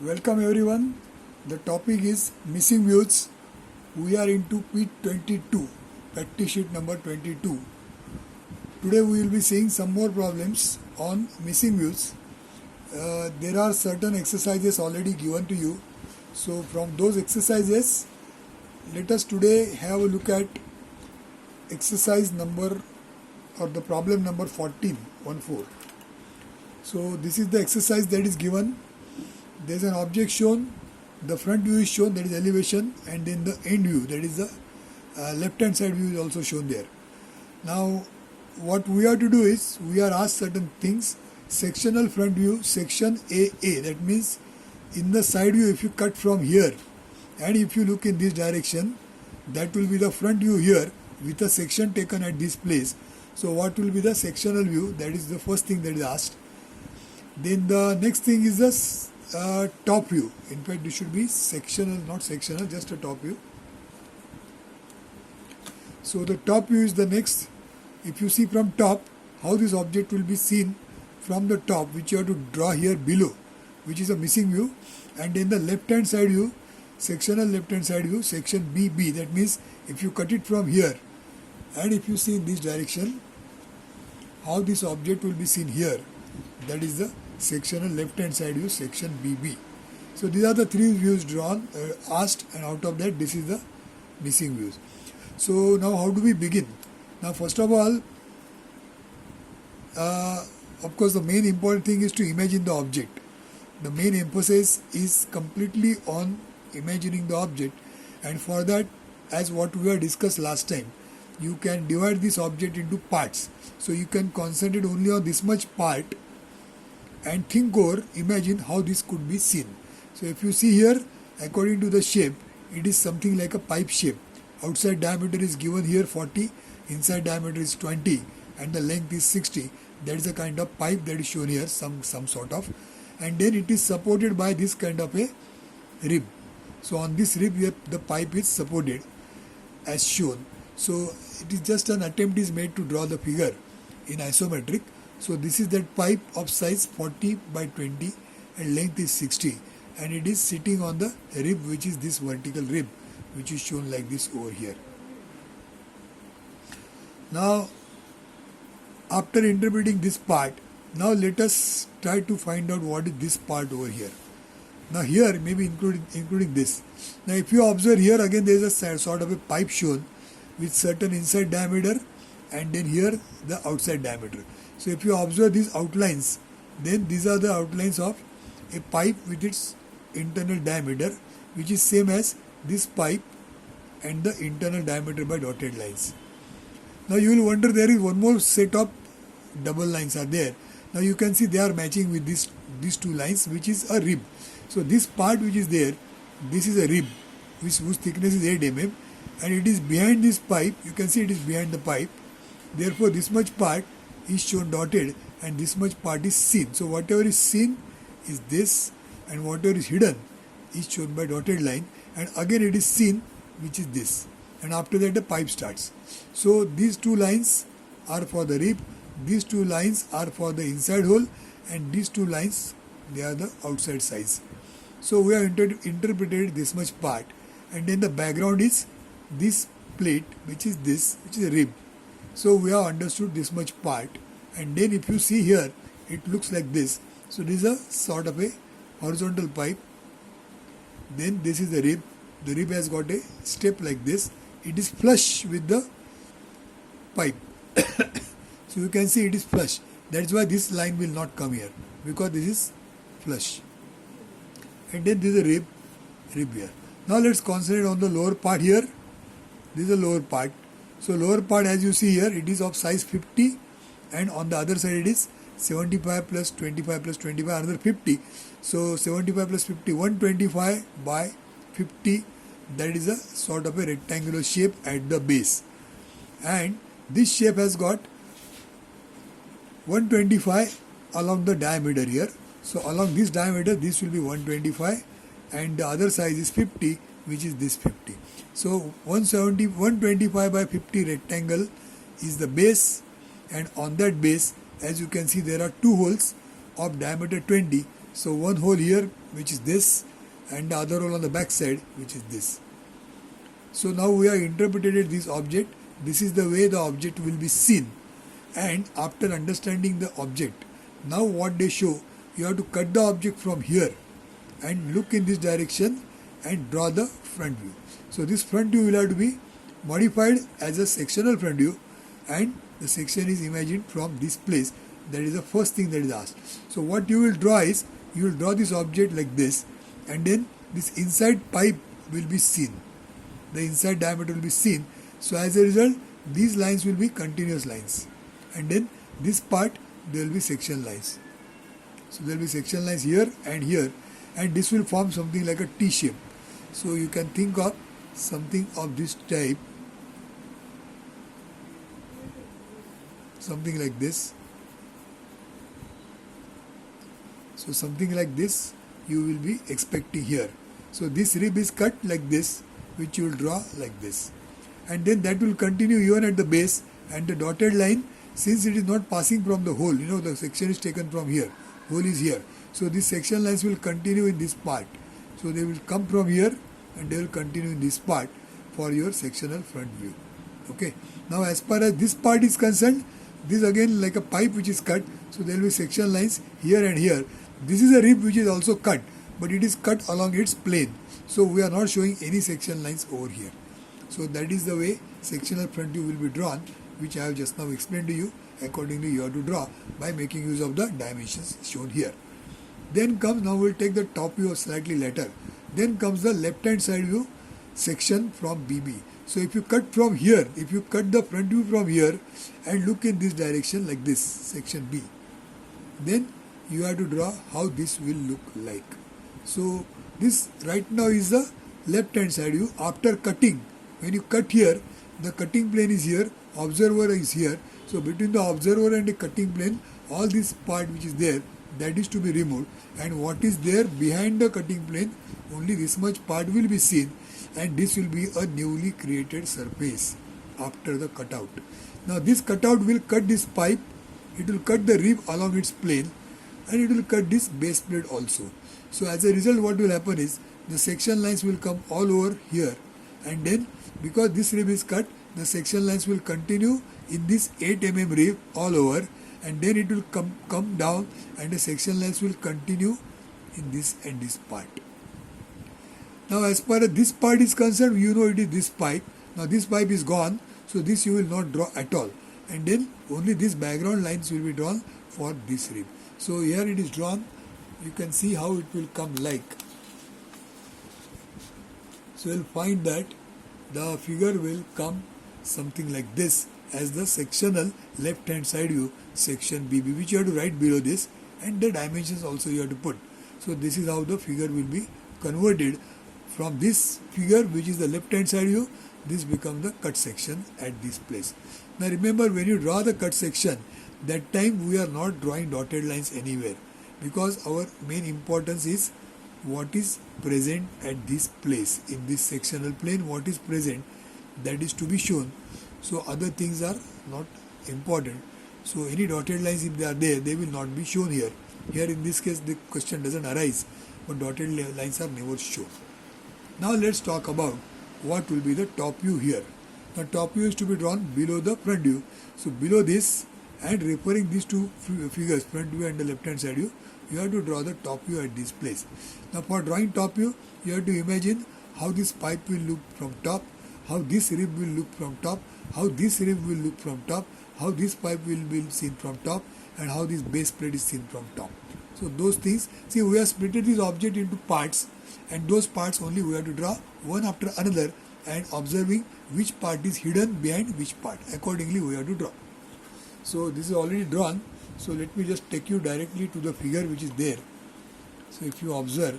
Welcome everyone. The topic is missing views. We are into P22, practice sheet number 22. Today we will be seeing some more problems on missing views. There are certain exercises already given to you. So from those exercises, let us today have a look at exercise number or the problem number 14. So this is the exercise that is given. There is an object shown, the front view is shown, that is elevation, and then the end view, that is the left hand side view is also shown there. Now what we have to do is, we are asked certain things. Sectional front view, section AA, that means in the side view if you cut from here and if you look in this direction, that will be the front view here with a section taken at this place. So what will be the sectional view? That is the first thing that is asked. Then the next thing is the top view. In fact, this should be sectional, not sectional, just a top view. So the top view is the next. If you see from top, how this object will be seen from the top, which you have to draw here below, which is a missing view. And then the left hand side view, sectional left hand side view, section BB. That means if you cut it from here and if you see in this direction, how this object will be seen here, that is the sectional left hand side view, section BB. So these are the three views drawn, asked, and out of that this is the missing views. So now how do we begin? Now first of all, of course the main important thing is to imagine the object. The main emphasis is completely on imagining the object, and for that, as what we have discussed last time, you can divide this object into parts. So you can concentrate only on this much part and think or imagine how this could be seen. So if you see here, according to the shape, it is something like a pipe shape. Outside diameter is given here 40, inside diameter is 20, and the length is 60. That is a kind of pipe that is shown here, some sort of. And then it is supported by this kind of a rib. So on this rib the pipe is supported as shown. So it is just an attempt is made to draw the figure in isometric. So this is that pipe of size 40 by 20 and length is 60, and it is sitting on the rib, which is this vertical rib, which is shown like this over here. Now after interpreting this part, now let us try to find out what is this part over here. Now here maybe including this. Now if you observe here, again there is a sort of a pipe shown with certain inside diameter and then here the outside diameter. So if you observe these outlines, then these are the outlines of a pipe with its internal diameter, which is same as this pipe and the internal diameter by dotted lines. Now you will wonder, there is one more set of double lines are there. Now you can see they are matching with these two lines, which is a rib. So this part which is there, this is a rib whose thickness is 8 mm, and it is behind this pipe. You can see it is behind the pipe. Therefore this much part is shown dotted and this much part is seen. So whatever is seen is this, and whatever is hidden is shown by dotted line, and again it is seen, which is this, and after that the pipe starts. So these two lines are for the rib, these two lines are for the inside hole, and these two lines, they are the outside sides. So we have interpreted this much part, and then the background is this plate, which is this, which is a rib. So we have understood this much part, and then if you see here, it looks like this. So this is a sort of a horizontal pipe. Then this is the rib. The rib has got a step like this. It is flush with the pipe. So you can see it is flush. That's why this line will not come here, because this is flush. And then this is a rib here. Now let's concentrate on the lower part here. This is the lower part. So lower part, as you see here, it is of size 50, and on the other side it is 75 plus 25 plus 25, another 50. So 75 plus 50, 125 by 50, that is a sort of a rectangular shape at the base. And this shape has got 125 along the diameter here. So along this diameter, this will be 125, and the other size is 50, which is this 50. So 125 by 50 rectangle is the base, and on that base, as you can see, there are two holes of diameter 20, So one hole here, which is this, and the other hole on the back side, which is this. So now we have interpreted this object. This is the way the object will be seen. And after understanding the object, now what they show, you have to cut the object from here and look in this direction and draw the front view. So this front view will have to be modified as a sectional front view, and the section is imagined from this place. That is the first thing that is asked. So what you will draw is, you will draw this object like this, and then this inside pipe will be seen. The inside diameter will be seen. So as a result, these lines will be continuous lines, and then this part there will be section lines. So there will be section lines here, and this will form something like a T shape. So you can think of something of this type, something like this. So something like this you will be expecting here. So this rib is cut like this, which you will draw like this, and then that will continue even at the base, and the dotted line, since it is not passing from the hole, the section is taken from here, hole is here, so these section lines will continue in this part. So they will come from here and they will continue in this part for your sectional front view. Okay. Now as far as this part is concerned, this again like a pipe which is cut, so there will be section lines here and here. This is a rib which is also cut, but it is cut along its plane. So we are not showing any section lines over here. So that is the way sectional front view will be drawn, which I have just now explained to you. Accordingly you have to draw by making use of the dimensions shown here. Then comes, now we will take the top view slightly later. Then comes the left hand side view section from BB. So if you cut from here, if you cut the front view from here and look in this direction like this, section B, then you have to draw how this will look like. So this right now is the left hand side view. After cutting, when you cut here, the cutting plane is here, observer is here. So between the observer and the cutting plane, all this part which is there, that is to be removed, and what is there behind the cutting plane, only this much part will be seen, and this will be a newly created surface after the cutout. Now this cutout will cut this pipe, it will cut the rib along its plane, and it will cut this base plate also. So as a result, what will happen is, the section lines will come all over here, and then because this rib is cut, the section lines will continue in this 8 mm rib all over, and then it will come down, and the section lines will continue in this and this part. Now as far as this part is concerned, it is this pipe. Now this pipe is gone, so this you will not draw at all, and then only these background lines will be drawn for this rib. So here it is drawn. You can see how it will come like. So you will find that the figure will come something like this as the sectional left hand side view section BB, which you have to write below this, and the dimensions also you have to put. So this is how the figure will be converted from this figure, which is the left hand side view. This becomes the cut section at this place. Now remember, when you draw the cut section, that time we are not drawing dotted lines anywhere, because our main importance is what is present at this place. In this sectional plane, what is present, that is to be shown. So other things are not important. So any dotted lines, if they are there, they will not be shown here. Here in this case the question doesn't arise, but dotted lines are never shown. Now let's talk about what will be the top view here. The top view is to be drawn below the front view. So below this, and referring these two figures, front view and the left hand side view, you have to draw the top view at this place. Now for drawing top view, you have to imagine how this pipe will look from top, how this rib will look from top, how this rib will look from top, how this pipe will be seen from top, and how this base plate is seen from top. So those things, see, we have split this object into parts, and those parts only we have to draw one after another, and observing which part is hidden behind which part. Accordingly we have to draw. So this is already drawn. So let me just take you directly to the figure which is there. So if you observe,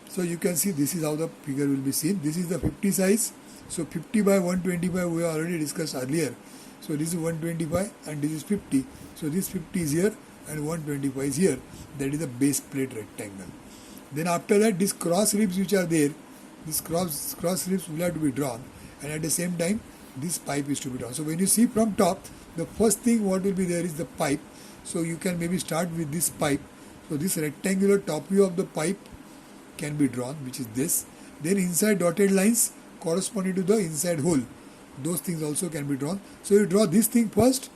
so you can see this is how the figure will be seen. This is the 50 size. So 50 by 125 we have already discussed earlier. So this is 125 and this is 50. So this 50 is here and 125 is here. That is the base plate rectangle. Then after that, these cross ribs which are there, This cross strips will have to be drawn, and at the same time this pipe is to be drawn. So when you see from top, the first thing what will be there is the pipe. So you can maybe start with this pipe. So this rectangular top view of the pipe can be drawn, which is this. Then inside dotted lines corresponding to the inside hole, those things also can be drawn. So you draw this thing first,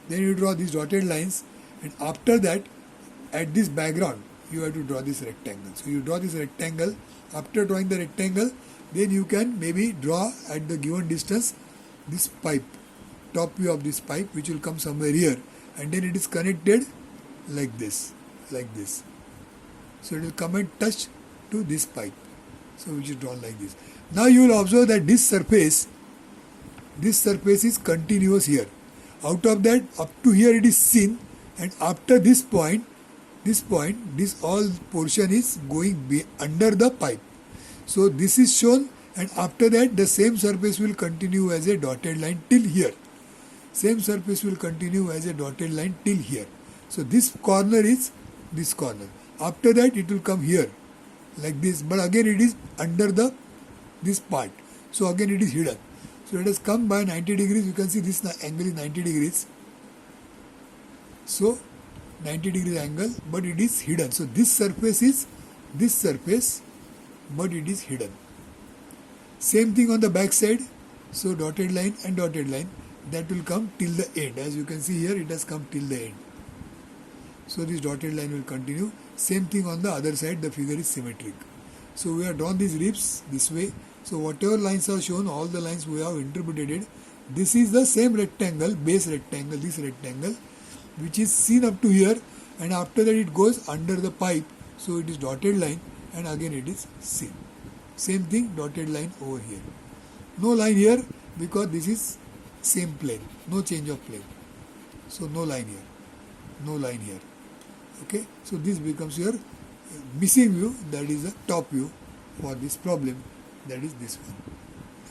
then you draw these dotted lines, and after that at this background you have to draw this rectangle. So you draw this rectangle. After drawing the rectangle, then you can maybe draw at the given distance this pipe, top view of this pipe, which will come somewhere here, and then it is connected like this. So it will come and touch to this pipe, so which is drawn like this. Now you will observe that this surface is continuous here. Out of that, up to here it is seen, and after this point, this all portion is going under the pipe. So this is shown, and after that the same surface will continue as a dotted line till here. Same surface will continue as a dotted line till here. So this corner is this corner. After that it will come here like this, but again it is under this part. So again it is hidden. So it has come by 90 degrees. You can see this angle is 90 degrees. So 90 degrees angle, but it is hidden. So this surface is this surface, but it is hidden. Same thing on the back side. So dotted line and dotted line, that will come till the end. As you can see here, it has come till the end. So this dotted line will continue. Same thing on the other side, the figure is symmetric. So we have drawn these ribs this way. So whatever lines are shown, all the lines we have interpreted it. This is the same rectangle, base rectangle, this rectangle, which is seen up to here, and after that it goes under the pipe. So it is dotted line, and again it is seen. Same thing, dotted line over here. No line here because this is same plane, no change of plane. So no line here, no line here. Okay, so this becomes your missing view, that is the top view for this problem, that is this one.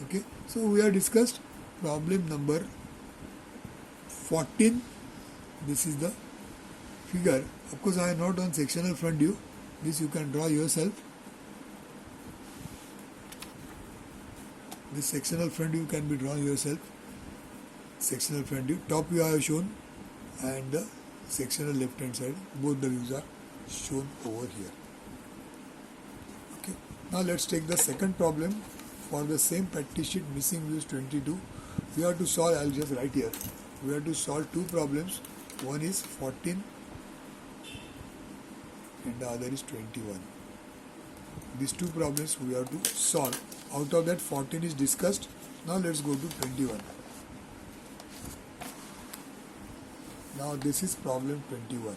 Okay, so we have discussed problem number 14. This is the figure. Of course, I am not on sectional front view. This you can draw yourself. This sectional front view can be drawn yourself. Sectional front view. Top view I have shown, and the sectional left hand side. Both the views are shown over here. Okay. Now let's take the second problem for the same practice sheet, missing views 22. We have to solve. I will just write here. We have to solve two problems. One is 14 and the other is 21. These two problems we have to solve. Out of that, 14 is discussed. Now let's go to 21. Now this is problem 21.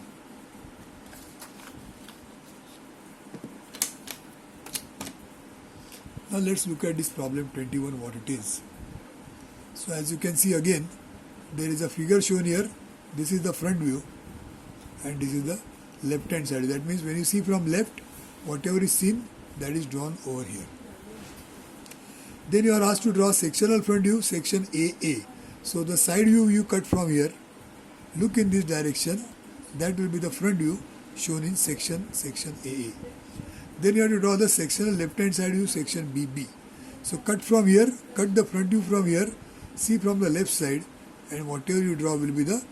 Now let's look at this problem 21, what it is. So as you can see again, there is a figure shown here. This is the front view and this is the left hand side. That means when you see from left, whatever is seen, that is drawn over here. Then you are asked to draw sectional front view, section AA. So the side view you cut from here, look in this direction, that will be the front view shown in section AA. Then you have to draw the sectional left hand side view, section BB. So cut from here, cut the front view from here, see from the left side, and whatever you draw will be the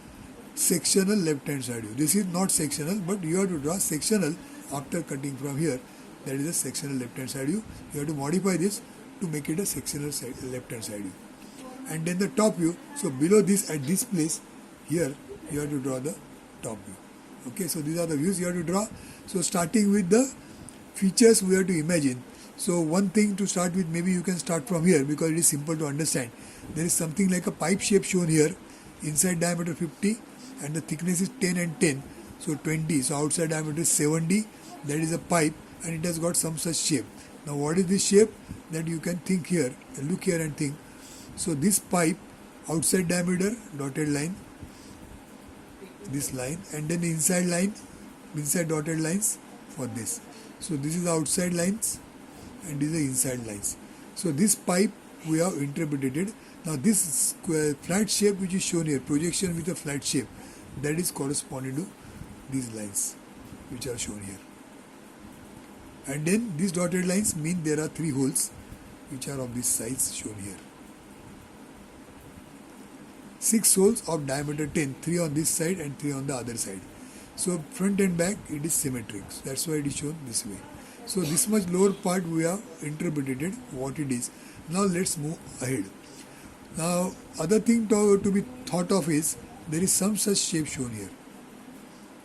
sectional left hand side view. This is not sectional, but you have to draw sectional after cutting from here. That is the sectional left hand side view. You have to modify this to make it a sectional left hand side view. And then the top view. So below this, at this place, here you have to draw the top view. Okay, so these are the views you have to draw. So starting with the features we have to imagine. So one thing to start with, maybe you can start from here because it is simple to understand. There is something like a pipe shape shown here. Inside diameter 50 and the thickness is 10 and 10. So 20. So outside diameter is 70. That is a pipe and it has got some such shape. Now what is this shape? That you can think here. Look here and think. So this pipe, outside diameter, dotted line, this line, and then the inside line, inside dotted lines for this. So this is the outside lines and these are the inside lines. So this pipe we have interpreted it. Now this square flat shape which is shown here, projection with a flat shape, that is corresponding to these lines which are shown here. And then these dotted lines mean there are three holes. which are of this size shown here. 6 holes of diameter 10, 3 on this side and 3 on the other side. So front and back it is symmetric. So that's why it is shown this way. So this much lower part we have interpreted what it is. Now let's move ahead. Now other thing to be thought of is there is some such shape shown here,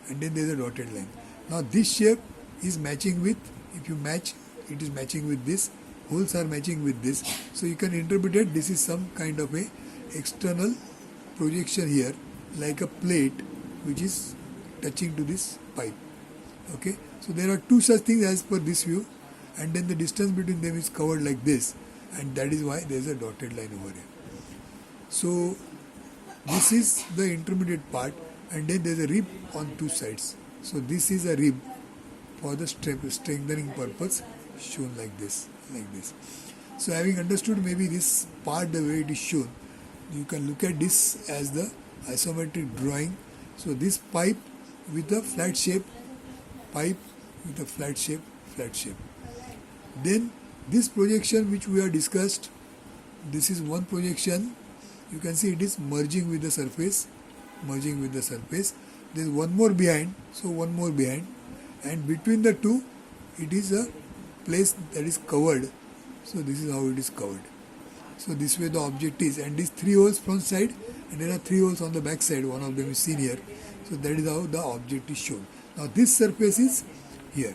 and then there is a dotted line. Now this shape is matching with, if you match, it is matching with this, holes are matching with this. So you can interpret it, this is some kind of a external projection here, like a plate which is touching to this pipe. Okay, so there are two such things as per this view, and then the distance between them is covered like this, and that is why there is a dotted line over here. So this is the intermediate part, and then there is a rib on two sides. So this is a rib for the strengthening purpose, shown like this, like this. So having understood maybe this part the way it is shown, you can look at this as the isometric drawing. So this pipe with a flat shape, pipe with a flat shape, flat shape. Then this projection which we have discussed, this is one projection. You can see it is merging with the surface, merging with the surface. There is one more behind, so one more behind, and between the two it is a place that is covered. So this is how it is covered. So this way the object is, and these 3 holes front side, and there are 3 holes on the back side, one of them is seen here. So that is how the object is shown. Now this surface is here,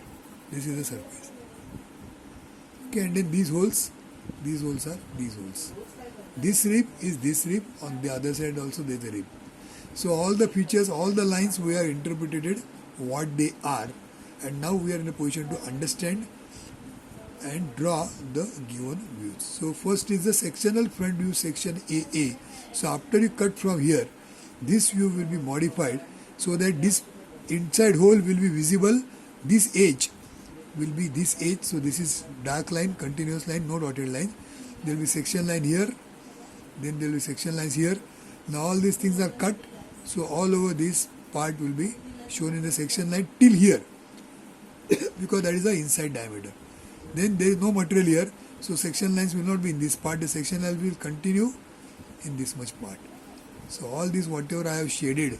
this is the surface. Okay, and then these holes are these holes. This rib is this rib, on the other side also there is a rib. So all the features, all the lines we have interpreted what they are, and now we are in a position to understand and draw the given views. So first is the sectional front view, section AA. So after you cut from here, this view will be modified so that this inside hole will be visible. This edge will be this edge. So this is dark line, continuous line, no dotted line. There will be section line here, then there will be section lines here. Now all these things are cut, so all over this part will be shown in the section line till here because that is the inside diameter. Then there is no material here, so section lines will not be in this part. The section line will continue in this much part. So all this whatever I have shaded,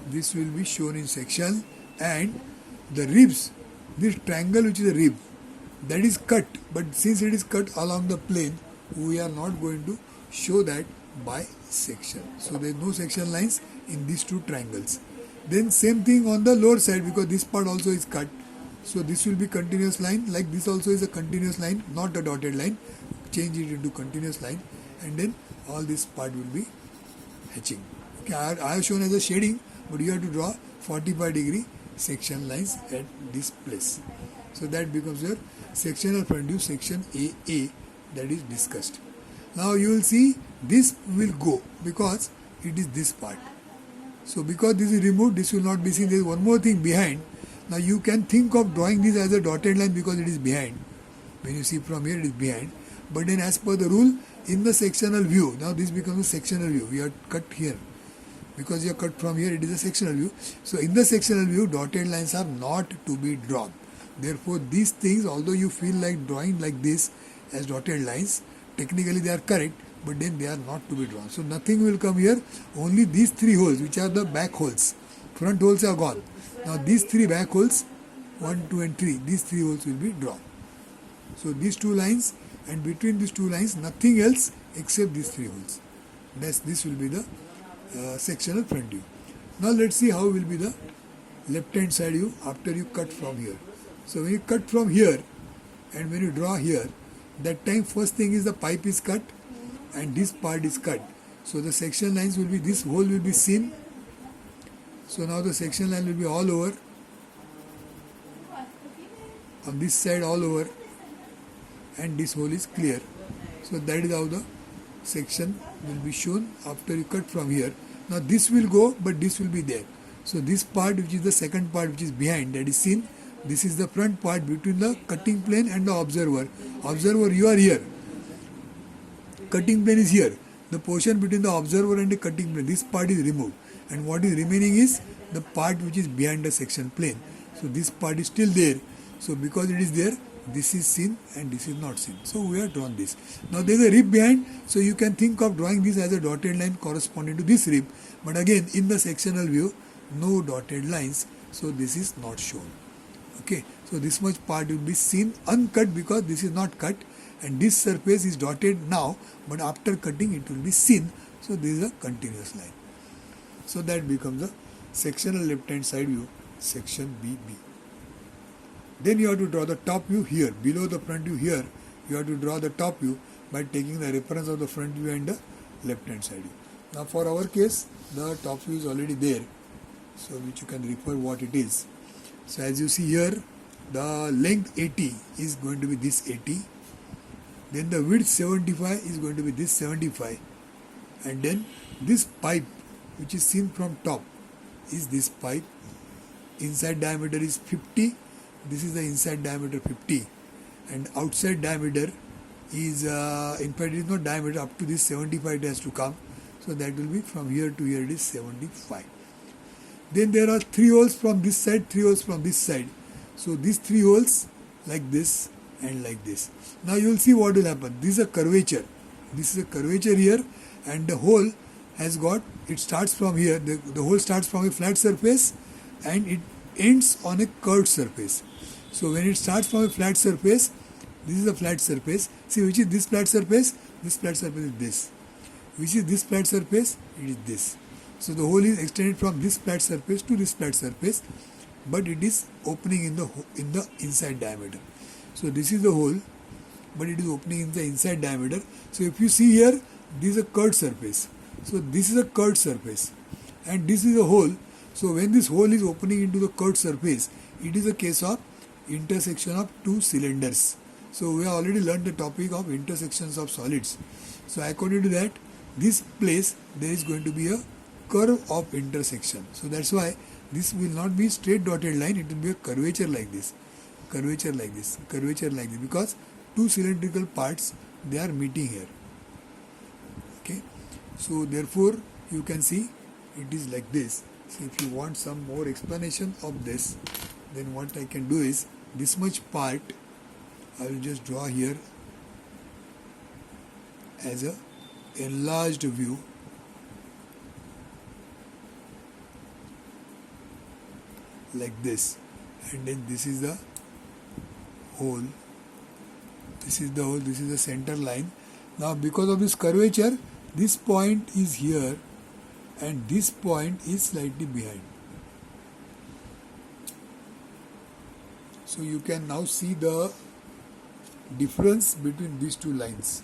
this will be shown in section, and the ribs, this triangle which is a rib, that is cut, but since it is cut along the plane, we are not going to show that by section. So there is no section lines in these two triangles. Then same thing on the lower side, because this part also is cut. So this will be continuous line, like this also is a continuous line, not a dotted line. Change it into continuous line, and then all this part will be hatching. Okay, I have shown as a shading, but you have to draw 45-degree section lines at this place. So that becomes your sectional front view, section AA, that is discussed. Now you will see this will go because it is this part. So because this is removed, this will not be seen. There is one more thing behind. Now you can think of drawing this as a dotted line because it is behind. When you see from here, it is behind. But then as per the rule, in the sectional view, now this becomes a sectional view. We are cut here. Because you are cut from here, it is a sectional view. So in the sectional view, dotted lines are not to be drawn. Therefore, these things, although you feel like drawing like this as dotted lines, technically they are correct, but then they are not to be drawn. So nothing will come here. Only these 3 holes, which are the back holes. Front holes are gone. Now these 3 back holes, 1, 2 and 3, these 3 holes will be drawn. So these 2 lines, and between these 2 lines, nothing else except these 3 holes. This will be the sectional front view. Now let's see how will be the left hand side view after you cut from here. So when you cut from here and when you draw here, that time first thing is the pipe is cut and this part is cut. So the section lines will be, this hole will be seen. So now the section line will be all over, on this side all over, and this hole is clear. So that is how the section will be shown after you cut from here. Now this will go, but this will be there. So this part, which is the second part which is behind, that is seen. This is the front part between the cutting plane and the observer. Observer, you are here. Cutting plane is here. The portion between the observer and the cutting plane, this part is removed. and what is remaining is the part which is behind the section plane. So this part is still there. So because it is there, this is seen and this is not seen. So we have drawn this. Now there is a rib behind, so you can think of drawing this as a dotted line corresponding to this rib. But again, in the sectional view, no dotted lines, so this is not shown. Okay, so this much part will be seen uncut because this is not cut, and this surface is dotted now, but after cutting it will be seen. So this is a continuous line. So that becomes a sectional left hand side view, section BB. Then you have to draw the top view here, below the front view here. You have to draw the top view by taking the reference of the front view and the left hand side view. Now for our case, the top view is already there, so which you can refer what it is. So as you see here, the length 80 is going to be this 80. Then the width 75 is going to be this 75. And then this pipe which is seen from top is this pipe. Inside diameter is 50. This is the inside diameter 50. And outside diameter is, in fact it is not diameter, up to this 75 it has to come. So that will be from here to here it is 75. Then there are 3 holes from this side, 3 holes from this side. So these 3 holes like this and like this. Now you will see what will happen. This is a curvature. This is a curvature here, and the hole has got, it starts from here, the hole starts from a flat surface and it ends on a curved surface. So when it starts from a flat surface, this is a flat surface. See, which is this flat surface? This flat surface is this. Which is this flat surface? It is this. So the hole is extended from this flat surface to this flat surface, but it is opening in the inside diameter. So this is the hole, but it is opening in the inside diameter. So if you see here, this is a curved surface. So this is a curved surface, and this is a hole. So when this hole is opening into the curved surface, it is a case of intersection of 2 cylinders. So we have already learned the topic of intersections of solids. So according to that, this place there is going to be a curve of intersection. So that's why this will not be straight dotted line, it will be a curvature like this, curvature like this, curvature like this, because 2 cylindrical parts, they are meeting here. Okay, so therefore you can see it is like this. So if you want some more explanation of this, then what I can do is, this much part I will just draw here as a enlarged view like this, and then this is the hole, this is the hole, this is the center line. Now because of this curvature, this point is here and this point is slightly behind. So you can now see the difference between these 2 lines.